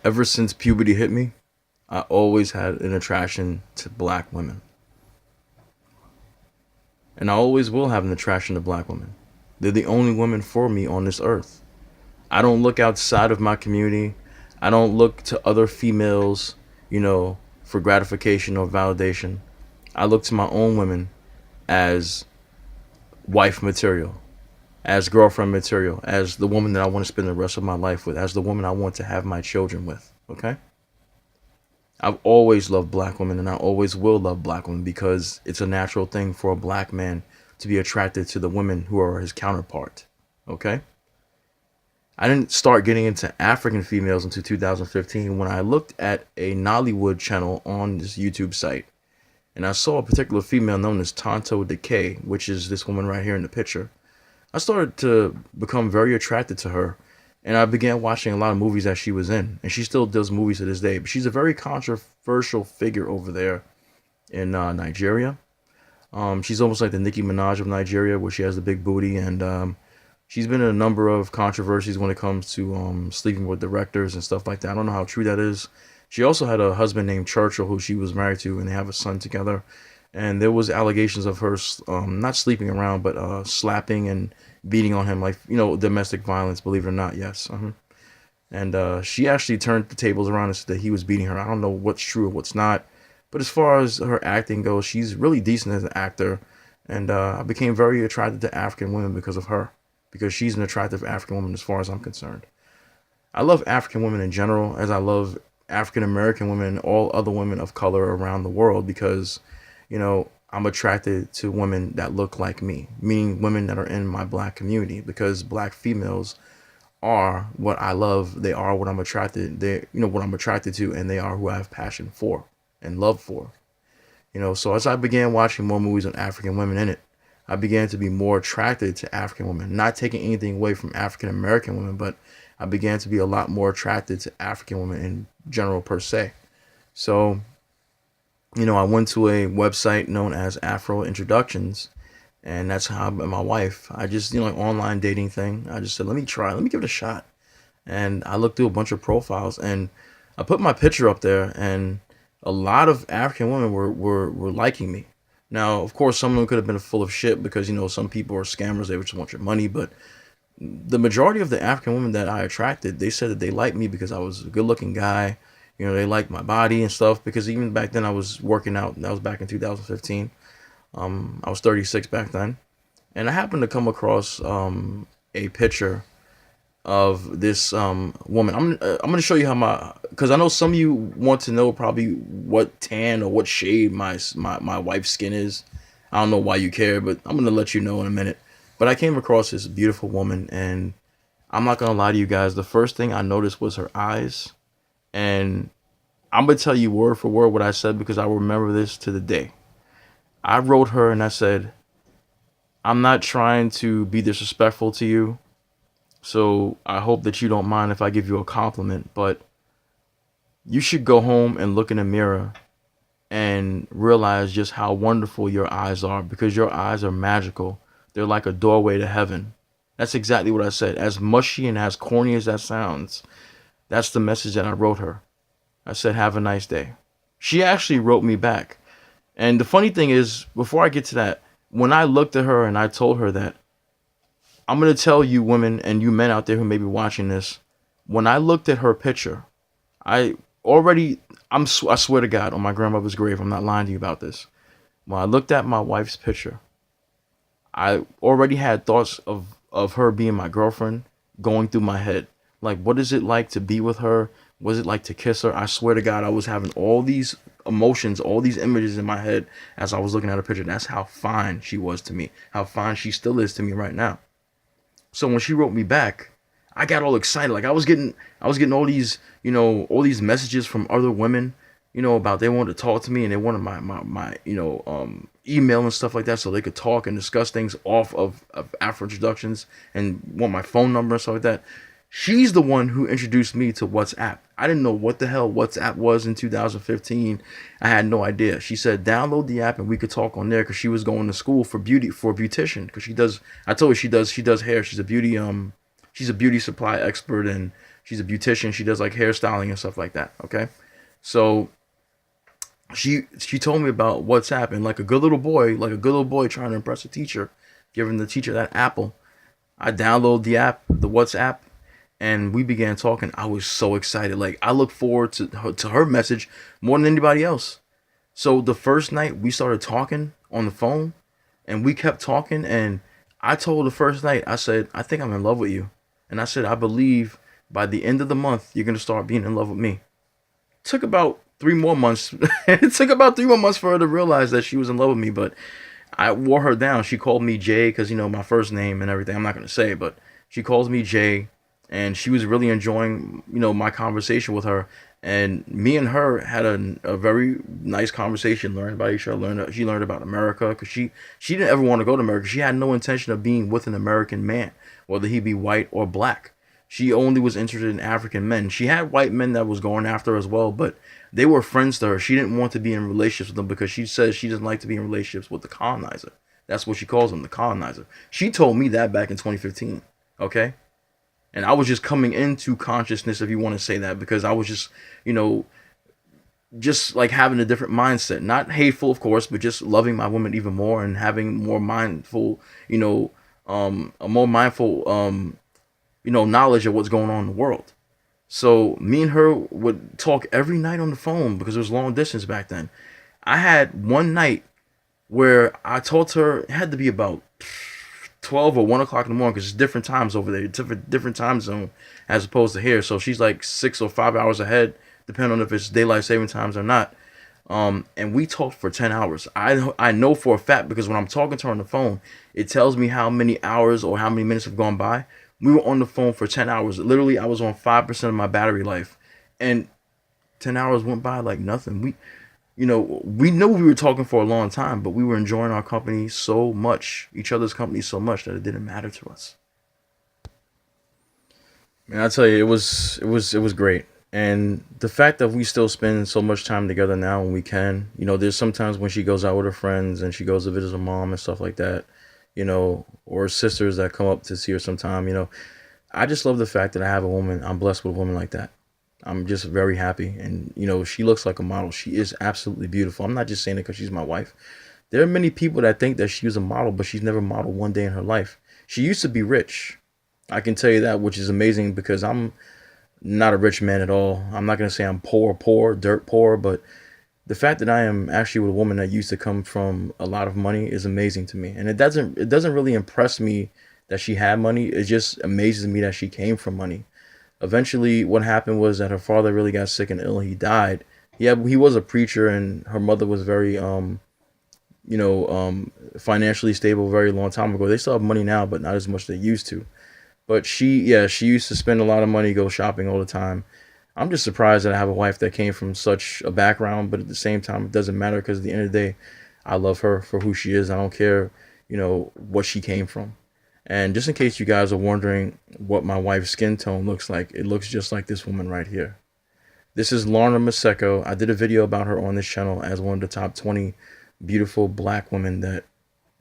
Ever since puberty hit me, I always had an attraction to black women. And I always will have an attraction to black women. They're the only women for me on this earth. I don't look outside of my community. I don't look to other females, for gratification or validation. I look to my own women as wife material, as girlfriend material, as the woman that I want to spend the rest of my life with, as the woman I want to have my children with. Okay? I've always loved black women and I always will love black women because it's a natural thing for a black man to be attracted to the women who are his counterpart. Okay? I didn't start getting into African females until 2015 when I looked at a Nollywood channel on this YouTube site and I saw a particular female known as Tonto Decay, which is this woman right here in the picture. I started to become very attracted to her, and I began watching a lot of movies that she was in, and she still does movies to this day. But she's a very controversial figure over there in Nigeria. She's almost like the Nicki Minaj of Nigeria, where she has the big booty, and she's been in a number of controversies when it comes to sleeping with directors and stuff like that. I don't know how true that is. She also had a husband named Churchill, who she was married to, and they have a son together. And there was allegations of her not sleeping around, but slapping and beating on him, like domestic violence. Believe it or not, yes. And she actually turned the tables around and said that he was beating her. I don't know what's true or what's not, but as far as her acting goes, she's really decent as an actor. And I became very attracted to African women because of her, because she's an attractive African woman as far as I'm concerned. I love African women in general, as I love African American women and all other women of color around the world, because I'm attracted to women that look like me, meaning women that are in my black community, because black females are what I love. They are what I'm attracted. What I'm attracted to, and they are who I have passion for and love for. So as I began watching more movies on African women in it, I began to be more attracted to African women. Not taking anything away from African American women, but I began to be a lot more attracted to African women in general per se. So I went to a website known as Afro Introductions, and that's how I met my wife. I just, like online dating thing. I just said, let me give it a shot. And I looked through a bunch of profiles, and I put my picture up there, and a lot of African women were liking me. Now, of course, some of them could have been full of shit because, some people are scammers. They just want your money. But the majority of the African women that I attracted, they said that they liked me because I was a good looking guy. They liked my body and stuff, because even back then I was working out. That was back in 2015. I was 36 back then. And I happened to come across a picture of this woman. I'm going to show you how because I know some of you want to know probably what tan or what shade my wife's skin is. I don't know why you care, but I'm going to let you know in a minute. But I came across this beautiful woman, and I'm not going to lie to you guys. The first thing I noticed was her eyes. And I'm going to tell you word for word what I said, because I remember this to the day. I wrote her and I said, I'm not trying to be disrespectful to you, so I hope that you don't mind if I give you a compliment, but you should go home and look in the mirror and realize just how wonderful your eyes are, because your eyes are magical. They're like a doorway to heaven. That's exactly what I said. As mushy and as corny as that sounds, that's the message that I wrote her. I said, have a nice day. She actually wrote me back. And the funny thing is, before I get to that, when I looked at her and I told her that, I'm going to tell you women and you men out there who may be watching this, when I looked at her picture, I already, I swear to God, on my grandmother's grave, I'm not lying to you about this. When I looked at my wife's picture, I already had thoughts of her being my girlfriend going through my head. Like, what is it like to be with her? What is it like to kiss her? I swear to God, I was having all these emotions, all these images in my head as I was looking at her picture. That's how fine she was to me, how fine she still is to me right now. So when she wrote me back, I got all excited. Like I was getting all these messages from other women, about they wanted to talk to me and they wanted my email and stuff like that, so they could talk and discuss things off of Afro Introductions, and want my phone number and stuff like that. She's the one who introduced me to WhatsApp. I didn't know what the hell WhatsApp was in 2015. I had no idea. She said, download the app and we could talk on there, because she was going to school for beautician, because she does, I told her she does hair. She's a beauty supply expert, and She's a beautician. She does like hairstyling and stuff like that. Okay, so she told me about WhatsApp, and like a good little boy trying to impress a teacher, giving the teacher that apple. I downloaded the app, the WhatsApp, and we began talking. I was so excited. Like I look forward to her message more than anybody else. So the first night we started talking on the phone, and we kept talking. And I told the first night, I said, I think I'm in love with you, and I said, I believe by the end of the month you're gonna start being in love with me. Took about 3 more months. It took about 3 more months for her to realize that she was in love with me, but I wore her down. She called me Jay because my first name and everything. I'm not gonna say it, but she calls me Jay, and she was really enjoying my conversation with her. And me and her had a very nice conversation, learned about each other. She learned about America because she didn't ever want to go to America. She had no intention of being with an American man, whether he be white or black. She only was interested in African men. She had white men that was going after her as well, but they were friends to her. She didn't want to be in relationships with them because she says she doesn't like to be in relationships with the colonizer. That's what she calls them, the colonizer. She told me that back in 2015. Okay? And I was just coming into consciousness, if you want to say that, because I was just, you know, just like having a different mindset. Not hateful, of course, but just loving my woman even more and having more mindful, a more mindful, knowledge of what's going on in the world. So me and her would talk every night on the phone because it was long distance back then. I had one night where I told her it had to be about 12 or 1 o'clock in the morning because it's different times over there, different time zone as opposed to here. So she's like 6 or 5 hours ahead, depending on if it's daylight saving times or not. And we talked for 10 hours. I know for a fact because when I'm talking to her on the phone, it tells me how many hours or how many minutes have gone by. We were on the phone for 10 hours. Literally, I was on 5% of my battery life. And 10 hours went by like nothing. We knew we were talking for a long time, but we were enjoying our company so much, each other's company so much that it didn't matter to us. And I tell you, it was great. And the fact that we still spend so much time together now when we can, there's sometimes when she goes out with her friends and she goes to visit her mom and stuff like that, or sisters that come up to see her sometime, I just love the fact that I have a woman. I'm blessed with a woman like that. I'm just very happy. And, she looks like a model. She is absolutely beautiful. I'm not just saying it because she's my wife. There are many people that think that she was a model, but she's never modeled one day in her life. She used to be rich. I can tell you that, which is amazing because I'm not a rich man at all. I'm not going to say I'm poor, dirt poor, but the fact that I am actually with a woman that used to come from a lot of money is amazing to me. And it doesn't really impress me that she had money. It just amazes me that she came from money. Eventually, what happened was that her father really got sick and ill. He died. He was a preacher, and her mother was very, financially stable a very long time ago. They still have money now, but not as much as they used to. But she used to spend a lot of money, go shopping all the time. I'm just surprised that I have a wife that came from such a background, but at the same time, it doesn't matter because at the end of the day, I love her for who she is. I don't care, what she came from. And just in case you guys are wondering what my wife's skin tone looks like, it looks just like this woman right here. This is Lorna Maseko. I did a video about her on this channel as one of the top 20 beautiful black women that,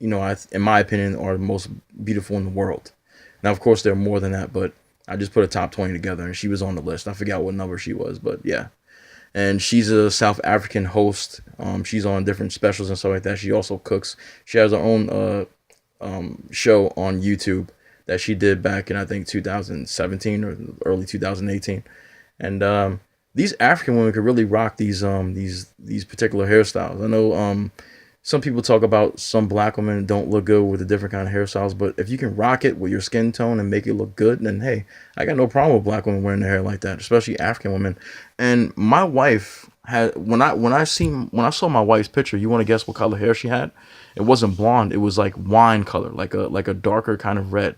in my opinion, are the most beautiful in the world. Now, of course, there are more than that, but I just put a top 20 together, and she was on the list. I forgot what number she was, but yeah. And she's a South African host. She's on different specials and stuff like that. She also cooks. She has her own show on YouTube that she did back in, I think, 2017 or early 2018. And these African women could really rock these particular hairstyles. I know some people talk about some black women don't look good with the different kind of hairstyles, but if you can rock it with your skin tone and make it look good, then hey, I got no problem with black women wearing their hair like that, especially African women. And my wife had when I saw my wife's picture, you want to guess what color hair she had? It wasn't blonde, it was like wine color, like a darker kind of red.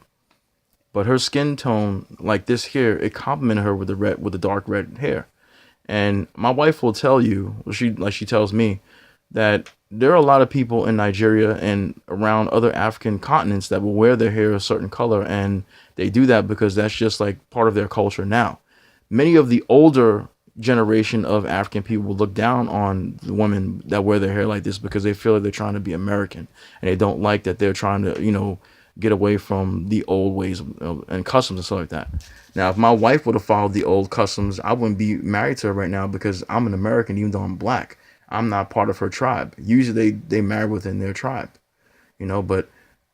But her skin tone, like this here, it complemented her with the dark red hair. And my wife will tell you, she tells me, that there are a lot of people in Nigeria and around other African continents that will wear their hair a certain color, and they do that because that's just like part of their culture now. Many of the older generation of African people will look down on the women that wear their hair like this because they feel like they're trying to be American, and they don't like that they're trying to, get away from the old ways and customs and stuff like that. Now, if my wife would have followed the old customs, I wouldn't be married to her right now because I'm an American, even though I'm black. I'm not part of her tribe. Usually, they marry within their tribe, you know. But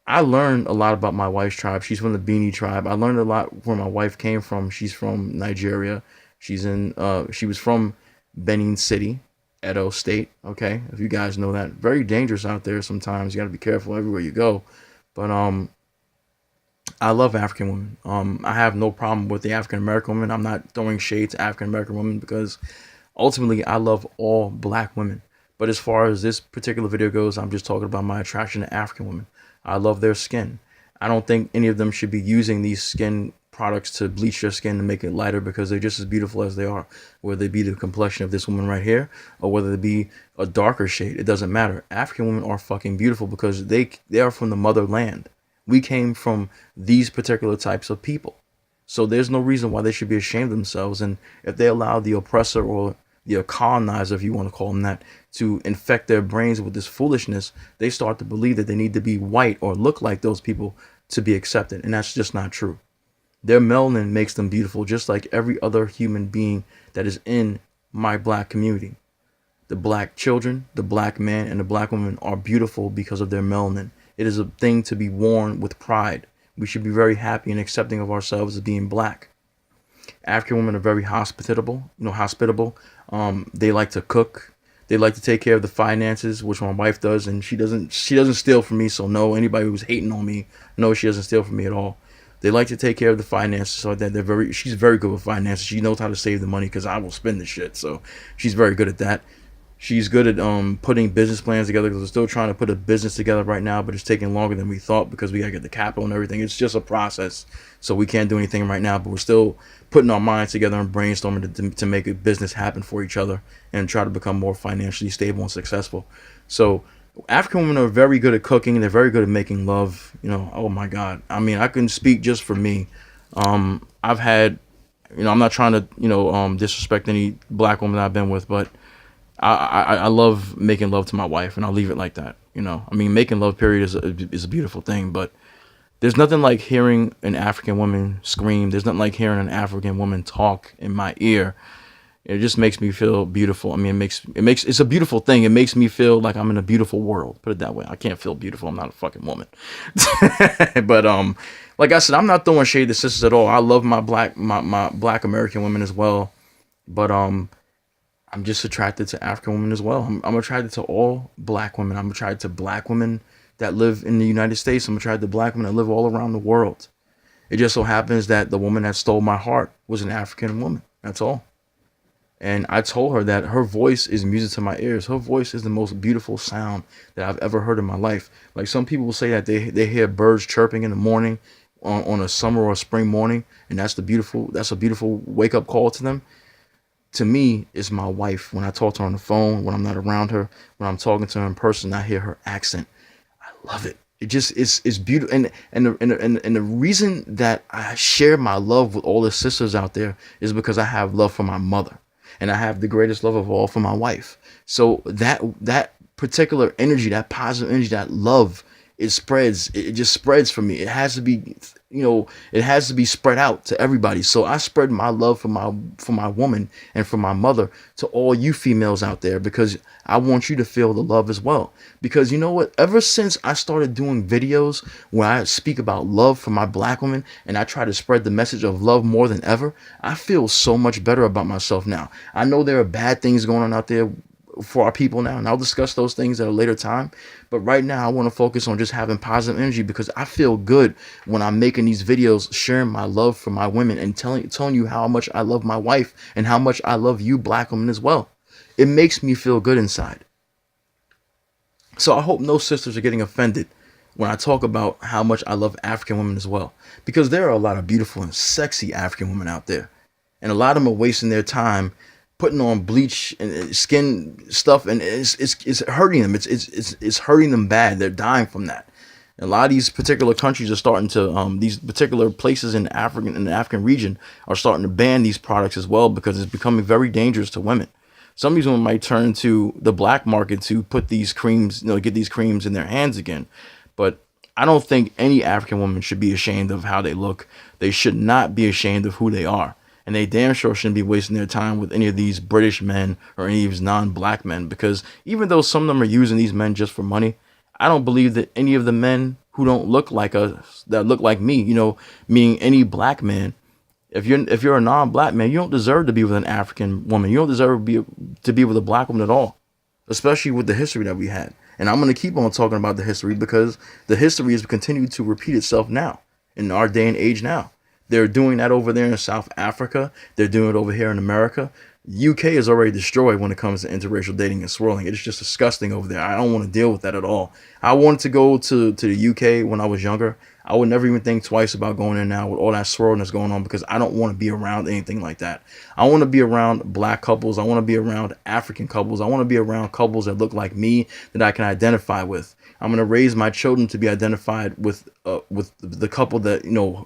I learned a lot about my wife's tribe. She's from the Bini tribe. I learned a lot where my wife came from. She's from Nigeria. She was from Benin City, Edo State. Okay, if you guys know that, very dangerous out there. Sometimes you got to be careful everywhere you go. But I love African women. I have no problem with the African American women. I'm not throwing shade to African American women because ultimately I love all black women. But as far as this particular video goes, I'm just talking about my attraction to African women. I love their skin. I don't think any of them should be using these skin products to bleach their skin to make it lighter because they're just as beautiful as they are. Whether they be the complexion of this woman right here or whether they be a darker shade, it doesn't matter. African women are fucking beautiful because they are from the motherland. We came from these particular types of people. So there's no reason why they should be ashamed of themselves. And if they allow the oppressor or the colonizer, if you want to call them that, to infect their brains with this foolishness, they start to believe that they need to be white or look like those people to be accepted. And that's just not true. Their melanin makes them beautiful, just like every other human being that is in my black community. The black children, the black man, and the black woman are beautiful because of their melanin. It is a thing to be worn with pride. We should be very happy and accepting of ourselves as being black. African women are very hospitable. They like to cook. They like to take care of the finances, which my wife does, and she doesn't steal from me. So no, anybody who's hating on me, no, she doesn't steal from me at all. They like to take care of the finances, so that she's very good with finances. She knows how to save the money because I will spend the shit. So she's very good at that. She's good at putting business plans together because we're still trying to put a business together right now, but it's taking longer than we thought because we gotta get the capital and everything. It's just a process, so we can't do anything right now. But we're still putting our minds together and brainstorming to make a business happen for each other and try to become more financially stable and successful. So African women are very good at cooking. They're very good at making love. You know, oh my God. I mean, I can speak just for me. I've had, I'm not trying to, disrespect any black woman I've been with, but I love making love to my wife, and I'll leave it like that. I mean, making love period is a beautiful thing, but there's nothing like hearing an African woman scream. There's nothing like hearing an African woman talk in my ear. It just makes me feel beautiful. I mean, it's a beautiful thing. It makes me feel like I'm in a beautiful world. Put it that way. I can't feel beautiful. I'm not a fucking woman. But like I said, I'm not throwing shade to sisters at all. I love my black American women as well. But I'm just attracted to African women as well. I'm attracted to all black women. I'm attracted to black women that live in the United States. I'm attracted to black women that live all around the world. It just so happens that the woman that stole my heart was an African woman. That's all. And I told her that her voice is music to my ears. Her voice is the most beautiful sound that I've ever heard in my life. Like some people will say that they hear birds chirping in the morning on a summer or a spring morning, and that's a beautiful wake up call to them. To me, it's my wife. When I talk to her on the phone, when I'm not around her, when I'm talking to her in person, I hear her accent. I love it. It just it's beautiful. And the reason that I share my love with all the sisters out there is because I have love for my mother, and I have the greatest love of all for my wife. So that particular energy, that positive energy, that love, it just spreads for me. It has to be, it has to be spread out to everybody. So I spread my love for my woman and for my mother to all you females out there, because I want you to feel the love as well. Because you know what? Ever since I started doing videos where I speak about love for my black woman and I try to spread the message of love more than ever, I feel so much better about myself now. I know there are bad things going on out there for our people now, and I'll discuss those things at a later time. But right now I want to focus on just having positive energy, because I feel good when I'm making these videos, sharing my love for my women and telling you how much I love my wife and how much I love you black women as well. It makes me feel good inside. So I hope no sisters are getting offended when I talk about how much I love African women as well, because there are a lot of beautiful and sexy African women out there, and a lot of them are wasting their time putting on bleach and skin stuff, and it's hurting them. It's hurting them bad. They're dying from that. And a lot of these particular countries are starting to these particular places in the African region are starting to ban these products as well, because it's becoming very dangerous to women. Some of these women might turn to the black market to put these creams, get these creams in their hands again. But I don't think any African woman should be ashamed of how they look. They should not be ashamed of who they are. And they damn sure shouldn't be wasting their time with any of these British men or any of these non-black men, because even though some of them are using these men just for money, I don't believe that any of the men who don't look like us, that look like me, meaning any black man, if you're a non-black man, you don't deserve to be with an African woman. You don't deserve to be with a black woman at all, especially with the history that we had. And I'm going to keep on talking about the history because the history is continuing to repeat itself now in our day and age now. They're doing that over there in South Africa. They're doing it over here in America. UK is already destroyed when it comes to interracial dating and swirling. It's just disgusting over there. I don't want to deal with that at all. I wanted to go to the UK when I was younger. I would never even think twice about going there now with all that swirling that's going on, because I don't want to be around anything like that. I want to be around black couples. I want to be around African couples. I want to be around couples that look like me, that I can identify with. I'm going to raise my children to be identified with the couple that,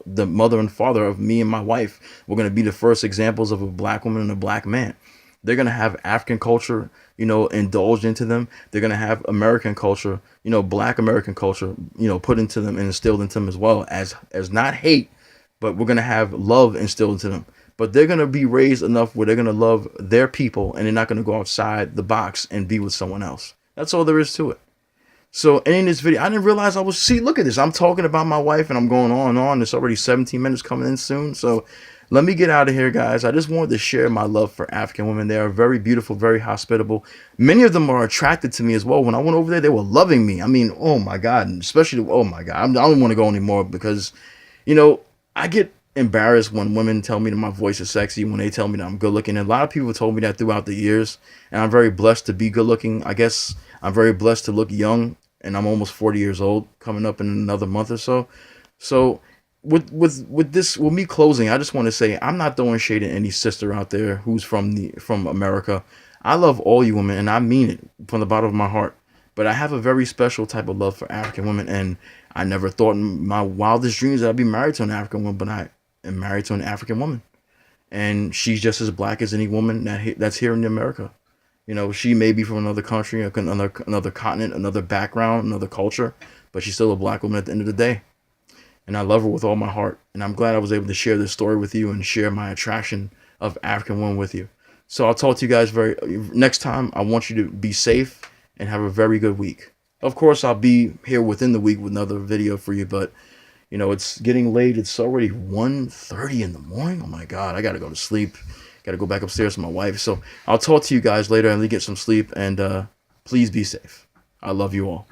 the mother and father of me and my wife. We're going to be the first examples of a black woman and a black man. They're going to have African culture, indulged into them. They're going to have American culture, black American culture, put into them and instilled into them as well, as not hate, but we're going to have love instilled into them. But they're going to be raised enough where they're going to love their people, and they're not going to go outside the box and be with someone else. That's all there is to it. So in this video, I didn't realize look at this. I'm talking about my wife and I'm going on and on. It's already 17 minutes coming in soon. So let me get out of here, guys. I just wanted to share my love for African women. They are very beautiful, very hospitable. Many of them are attracted to me as well. When I went over there, they were loving me. I mean, oh my God, and especially, oh my God, I don't want to go anymore because, I get embarrassed when women tell me that my voice is sexy, when they tell me that I'm good looking. And a lot of people told me that throughout the years, and I'm very blessed to be good looking. I guess I'm very blessed to look young, and I'm almost 40 years old, coming up in another month or so. So with me closing, I just want to say I'm not throwing shade at any sister out there who's from America. I love all you women, and I mean it from the bottom of my heart. But I have a very special type of love for African women, and I never thought in my wildest dreams that I'd be married to an African woman, but I am married to an African woman, and she's just as black as any woman that's here in America. She may be from another country, another continent, another background, another culture, but she's still a black woman at the end of the day. And I love her with all my heart. And I'm glad I was able to share this story with you and share my attraction of African women with you. So I'll talk to you guys next time. I want you to be safe and have a very good week. Of course, I'll be here within the week with another video for you, but it's getting late. It's already 1:30 in the morning. Oh my God, I got to go to sleep. Got to go back upstairs to my wife. So I'll talk to you guys later and get some sleep. And please be safe. I love you all.